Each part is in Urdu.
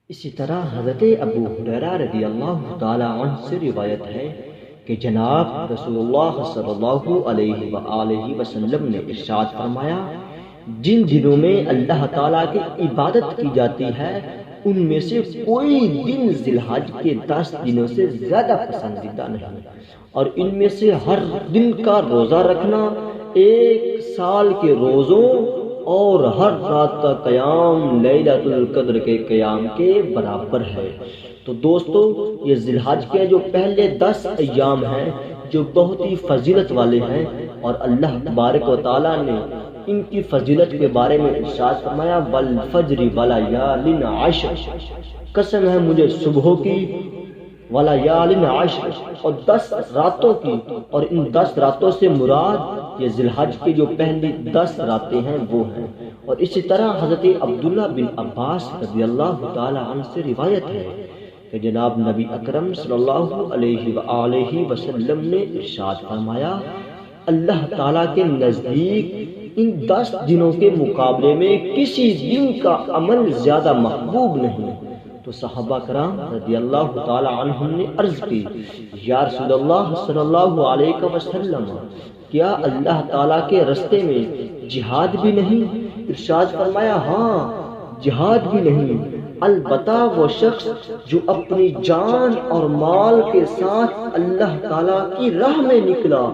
اسی طرح حضرت ابو ہریرہ رضی اللہ تعالی عنہ سے روایت ہے کہ جناب رسول اللہ صلی اللہ علیہ وآلہ وسلم نے ارشاد فرمایا، جن دنوں میں اللہ تعالیٰ کی عبادت کی جاتی ہے ان میں سے کوئی دن ذی الحج کے 10 دنوں سے زیادہ پسندیدہ نہیں، اور ان میں سے ہر دن کا روزہ رکھنا 1 سال کے روزوں اور ہر رات کا قیام لیلۃ القدر کے قیام کے برابر ہے۔ تو دوستو، یہ ذی الحج کے جو پہلے 10 ایام ہیں جو بہت ہی فضیلت والے ہیں، اور اللہ تبارک و تعالیٰ نے ان کی فضیلت کے بارے میں ارشاد فرمایا، والفجر ولیال عشر، قسم ہے مجھے صبحوں کی، ولیال عشر، اور 10 راتوں کی، اور ان 10 راتوں سے مراد یہ ذی الحج کی جو پہلی 10 راتیں ہیں وہ ہیں۔ اور اسی طرح حضرت عبداللہ بن عباس رضی اللہ تعالی عنہ سے روایت ہے کہ جناب نبی اکرم صلی اللہ علیہ وآلہ وسلم نے ارشاد فرمایا، اللہ تعالیٰ کے نزدیک ان 10 دنوں کے مقابلے میں کسی دن کا عمل زیادہ محبوب نہیں۔ تو صحابہ کرام رضی اللہ تعالی عنہم نے عرض کی، یا رسول اللہ صلی اللہ علیہ وسلم، کیا اللہ تعالیٰ کے رستے میں جہاد بھی نہیں؟ ارشاد فرمایا، ہاں، جہاد بھی نہیں، البتہ وہ شخص جو اپنی جان اور مال کے ساتھ اللہ تعالیٰ کی راہ میں نکلا،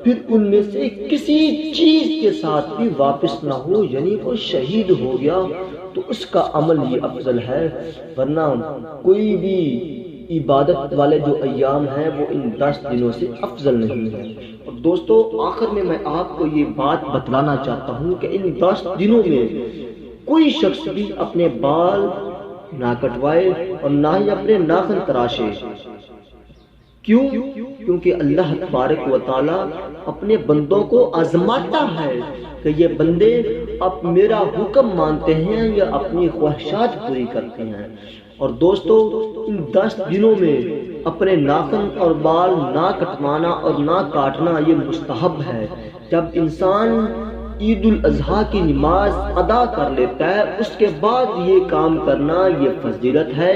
پھر ان میں سے کسی چیز کے ساتھ بھی واپس نہ ہو، یعنی وہ شہید ہو گیا، تو اس کا عمل یہ افضل ہے، ورنہ کوئی بھی عبادت والے جو ایام ہیں وہ ان 10 دنوں سے افضل نہیں ہے۔ اور دوستو، آخر میں آپ کو یہ بات بتلانا چاہتا ہوں کہ ان 10 دنوں میں کوئی شخص بھی اپنے بال نہ کٹوائے اور نہ ہی اپنے ناخن تراشے۔ کیوں؟ کیونکہ اللہ تبارک و تعالیٰ اپنے بندوں کو آزماتا ہے کہ یہ بندے اب میرا حکم مانتے ہیں یا اپنی خواہشات پوری کرتے ہیں۔ اور دوستو، ان 10 دنوں میں اپنے ناخن اور بال نہ کٹوانا اور نہ کاٹنا یہ مستحب ہے۔ جب انسان عید الاضحیٰ کی نماز ادا کر لیتا ہے، اس کے بعد یہ کام کرنا یہ فضیلت ہے،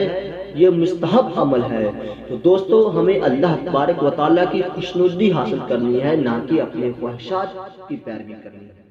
یہ مستحب عمل ہے۔ تو دوستو، ہمیں اللہ تبارک و تعالیٰ کی خوشنودی حاصل کرنی ہے، نہ کہ اپنے خواہشات کی پیروی کرنی ہے۔